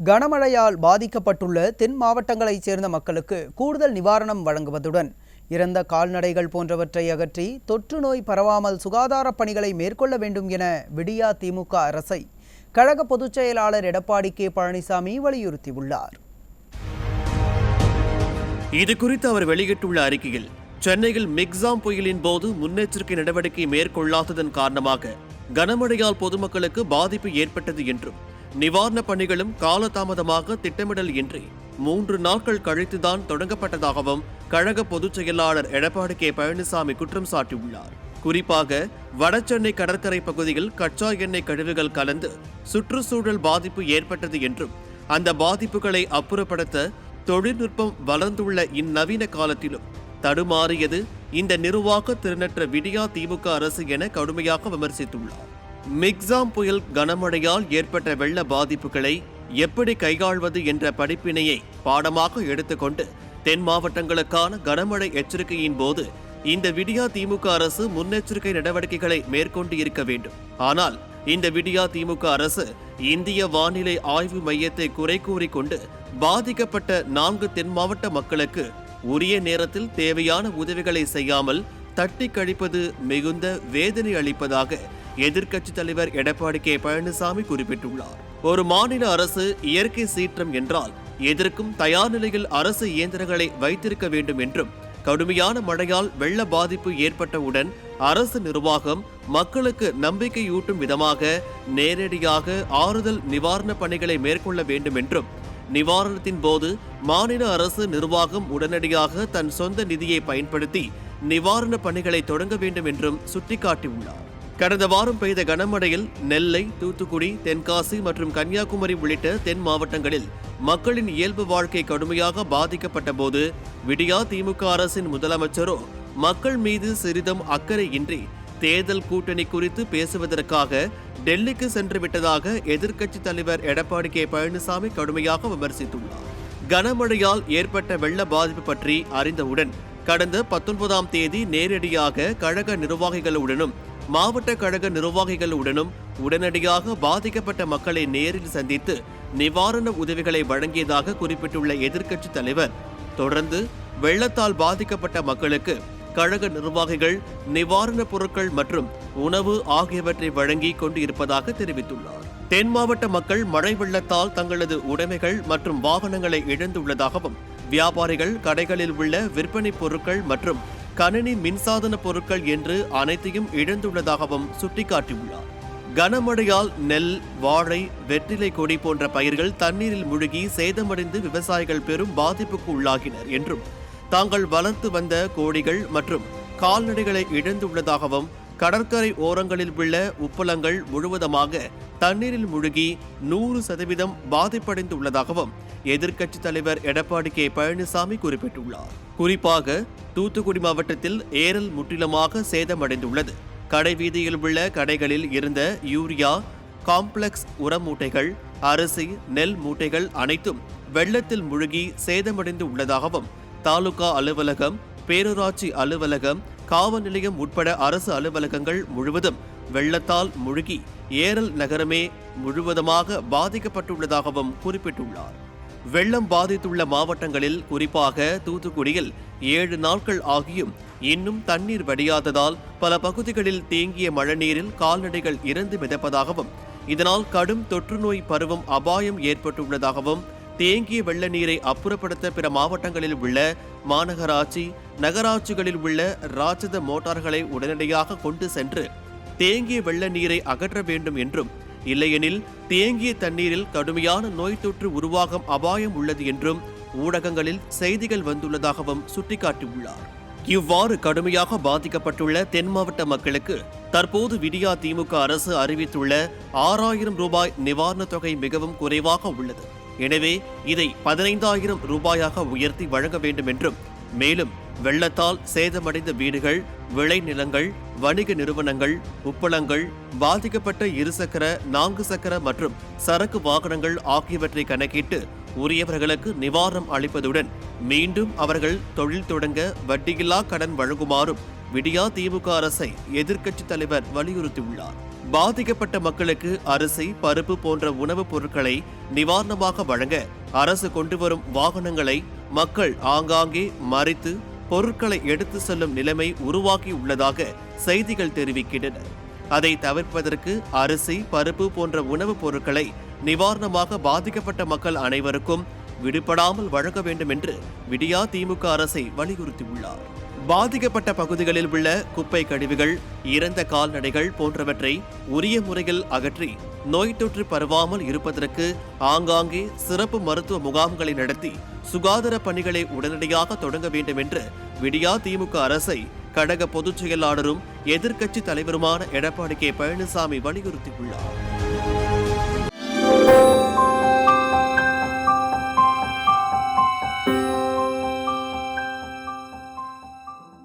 கனமழையால் பாதிக்கப்பட்டுள்ள தென் மாவட்டங்களைச் சேர்ந்த மக்களுக்கு கூடுதல் நிவாரணம் வழங்குவதுடன் இறந்த கால்நடைகள் போன்றவற்றை அகற்றி தொற்று நோய் பரவாமல் சுகாதார பணிகளை மேற்கொள்ள வேண்டும் என விடியா திமுக அரசை கழக பொதுச் செயலாளர் எடப்பாடி கே பழனிசாமி வலியுறுத்தியுள்ளார். இதுகுறித்து அவர் வெளியிட்டுள்ள அறிக்கையில், சென்னையில் மிக்ஸாம் புயலின் போது முன்னெச்சரிக்கை நடவடிக்கை மேற்கொள்ளாததன் காரணமாக கனமழையால் பொதுமக்களுக்கு பாதிப்பு ஏற்பட்டது என்றும், நிவாரணப் பணிகளும் காலதாமதமாக திட்டமிடல் இன்றி 3 நாட்கள் கழித்துதான் தொடங்கப்பட்டதாகவும் கழக பொதுச் செயலாளர் எடப்பாடி கே பழனிசாமி குற்றம் சாட்டியுள்ளார். குறிப்பாக வடசென்னை கடற்கரை பகுதியில் கச்சா எண்ணெய் கழிவுகள் கலந்து சுற்றுச்சூழல் பாதிப்பு ஏற்பட்டது என்றும், அந்த பாதிப்புகளை அப்புறப்படுத்த தொழில்நுட்பம் வளர்ந்துள்ள இந்நவீன காலத்திலும் தடுமாறியது இந்த நிர்வாக திறனற்ற விடியா திமுக அரசு என கடுமையாக விமர்சித்துள்ளார். மிக்ஸாம் புயல் கனமழையால் ஏற்பட்ட வெள்ள பாதிப்புகளை எப்படி கையாள்வது என்ற படிப்பினையை பாடமாக எடுத்துக்கொண்டு தென் மாவட்டங்களுக்கான கனமழை எச்சரிக்கையின் போது இந்த விடியா திமுக அரசு முன்னெச்சரிக்கை நடவடிக்கைகளை மேற்கொண்டு இருக்க வேண்டும். ஆனால் இந்த விடியா திமுக அரசு இந்திய வானிலை ஆய்வு மையத்தை குறை கூறிக்கொண்டு பாதிக்கப்பட்ட 4 தென் மாவட்ட மக்களுக்கு உரிய நேரத்தில் தேவையான உதவிகளை செய்யாமல் தட்டி கழிப்பது மிகுந்த வேதனை அளிப்பதாக எதிர்க்கட்சித் தலைவர் எடப்பாடி கே பழனிசாமி குறிப்பிட்டுள்ளார். ஒரு மாநில அரசு இயற்கை சீற்றம் என்றால் எதற்கும் தயார் நிலையில் அரசு இயந்திரங்களை வைத்திருக்க வேண்டும் என்றும், கடுமையான மழையால் வெள்ள பாதிப்பு ஏற்பட்டவுடன் அரசு நிர்வாகம் மக்களுக்கு நம்பிக்கையூட்டும் விதமாக நேரடியாக ஆறுதல் நிவாரண பணிகளை மேற்கொள்ள வேண்டும் என்றும், நிவாரணத்தின் போது மாநில அரசு நிர்வாகம் உடனடியாக தன் சொந்த நிதியை பயன்படுத்தி நிவாரண பணிகளை தொடங்க வேண்டும் என்றும் சுட்டிக்காட்டியுள்ளார். கடந்த வாரம் பெய்த கனமழையில் நெல்லை, தூத்துக்குடி, தென்காசி மற்றும் கன்னியாகுமரி உள்ளிட்ட தென் மாவட்டங்களில் மக்களின் இயல்பு வாழ்க்கை கடுமையாக பாதிக்கப்பட்ட போது விடியா திமுக அரசின் முதலமைச்சரோ மக்கள் மீது சிறிதும் அக்கறையின்றி தேர்தல் கூட்டணி குறித்து பேசுவதற்காக டெல்லிக்கு சென்று விட்டதாக எதிர்க்கட்சித் தலைவர் எடப்பாடி கே பழனிசாமி கடுமையாக விமர்சித்துள்ளார். கனமழையால் ஏற்பட்ட வெள்ள பாதிப்பு பற்றி அறிந்தவுடன் கடந்த 19ஆம் தேதி நேரடியாக கழக நிர்வாகிகளுடனும் மாவட்ட கழக நிர்வாகிகளுடனும் உடனடியாக பாதிக்கப்பட்ட மக்களை நேரில் சந்தித்து நிவாரண உதவிகளை வழங்கியதாக குறிப்பிட்டுள்ள எதிர்க்கட்சித் தலைவர், தொடர்ந்து வெள்ளத்தால் பாதிக்கப்பட்ட மக்களுக்கு கழக நிர்வாகிகள் நிவாரணப் பொருட்கள் மற்றும் உணவு ஆகியவற்றை வழங்கி கொண்டு இருப்பதாக தெரிவித்துள்ளார். தென் மாவட்ட மக்கள் மழை வெள்ளத்தால் தங்களது உடைமைகள் மற்றும் வாகனங்களை இழந்துள்ளதாகவும், வியாபாரிகள் கடைகளில் உள்ள விற்பனை பொருட்கள் மற்றும் கணினி மின்சாதன பொருட்கள் என்று அனைத்தையும் இழந்துள்ளதாகவும் சுட்டிக்காட்டியுள்ளார். கனமழையால் நெல், வாழை, வெற்றிலை கொடி போன்ற பயிர்கள் தண்ணீரில் மூழ்கி சேதமடைந்து விவசாயிகள் பெரும் பாதிப்புக்கு உள்ளாகினர் என்றும், தாங்கள் வளர்த்து வந்த கோழிகள் மற்றும் கால்நடைகளை இழந்துள்ளதாகவும், கடற்கரை ஓரங்களில் உள்ள உப்பளங்கள் முழுவதுமாக தண்ணீரில் மூழ்கி 100% பாதிப்படைந்துள்ளதாகவும் எதிர்க்கட்சித் தலைவர் எடப்பாடி கே பழனிசாமி குறிப்பிட்டுள்ளார். குறிப்பாக தூத்துக்குடி மாவட்டத்தில் ஏரல் முற்றிலுமாக சேதமடைந்துள்ளது. கடை வீதியில் உள்ள கடைகளில் இருந்த யூரியா, காம்ப்ளெக்ஸ் உர மூட்டைகள், அரிசி, நெல் மூட்டைகள் அனைத்தும் வெள்ளத்தில் மூழ்கி சேதமடைந்து உள்ளதாகவும், தாலுகா அலுவலகம், பேரூராட்சி அலுவலகம், காவல் நிலையம் உட்பட அரசு அலுவலகங்கள் முழுவதும் வெள்ளத்தால் மூழ்கி ஏரல் நகரமே முழுவதுமாக பாதிக்கப்பட்டுள்ளதாகவும் குறிப்பிட்டுள்ளார். வெள்ளம் பாதித்துள்ள மாவட்டங்களில் குறிப்பாக தூத்துக்குடியில் 7 நாட்கள் ஆகியும் இன்னும் தண்ணீர் வடியாததால் பல பகுதிகளில் தேங்கிய மழைநீரில் கால்நடைகள் இறந்து மிதப்பதாகவும், இதனால் கடும் தொற்று நோய் பரவும் அபாயம் ஏற்பட்டுள்ளதாகவும், தேங்கிய வெள்ள நீரை அப்புறப்படுத்த பிற மாவட்டங்களில் உள்ள மாநகராட்சி, நகராட்சிகளில் உள்ள ராட்சத மோட்டார்களை உடனடியாக கொண்டு சென்று தேங்கிய வெள்ள நீரை அகற்ற வேண்டும் என்றும், இல்லையெனில் தேங்கிய தண்ணீரில் கடுமையான நோய் தொற்று உருவாகும் அபாயம் உள்ளது என்றும் ஊடகங்களில் செய்திகள் வந்துள்ளதாகவும் சுட்டிக்காட்டியுள்ளார். இவ்வாறு கடுமையாக பாதிக்கப்பட்டுள்ள தென் மாவட்ட மக்களுக்கு தற்போது விடியா திமுக அரசு அறிவித்துள்ள 6000 ரூபாய் நிவாரணத் தொகை மிகவும் குறைவாக உள்ளது. எனவே இதை 15,000 ரூபாயாக உயர்த்தி வழங்க வேண்டும் என்றும், மேலும் வெள்ளத்தால் சேதமடைந்த வீடுகள், விளைநிலங்கள், வணிக நிறுவனங்கள், உப்பளங்கள், பாதிக்கப்பட்ட 2 சக்கர, 4 சக்கர மற்றும் சரக்கு வாகனங்கள் ஆகியவற்றை கணக்கிட்டு உரியவர்களுக்கு நிவாரணம் அளிப்பதுடன் மீண்டும் அவர்கள் தொழில் தொடங்க வட்டியில்லா கடன் வழங்குமாறும் விடியா திமுக அரசை எதிர்க்கட்சித் தலைவர் வலியுறுத்தியுள்ளார். பாதிக்கப்பட்ட மக்களுக்கு அரிசி, பருப்பு போன்ற உணவுப் பொருட்களை நிவாரணமாக வழங்க அரசு கொண்டு வரும் வாகனங்களை மக்கள் ஆங்காங்கே மறித்து பொருட்களை எடுத்து செல்லும் நிலைமை உருவாகி உள்ளதாக செய்திகள் தெரிவிக்கின்றன. அதை தவிர்ப்பதற்கு அரிசி, பருப்பு போன்ற உணவுப் பொருட்களை நிவாரணமாக பாதிக்கப்பட்ட மக்கள் அனைவருக்கும் விடுபடாமல் வழங்க வேண்டும் என்று விடியா திமுக அரசை வலியுறுத்தியுள்ளார். பாதிக்கப்பட்ட பகுதிகளில் உள்ள குப்பை கழிவுகள், இறந்த கால்நடைகள் போன்றவற்றை உரிய முறையில் அகற்றி நோய் தொற்று பரவாமல் இருப்பதற்கு ஆங்காங்கே சிறப்பு மருத்துவ முகாம்களை நடத்தி சுகாதார பணிகளை உடனடியாக தொடங்க வேண்டும் என்று விடியா திமுக அரசை கழக பொதுச் செயலாளரும் எதிர்க்கட்சி தலைவருமான எடப்பாடி கே. பழனிசாமி வலியுறுத்தியுள்ளார்.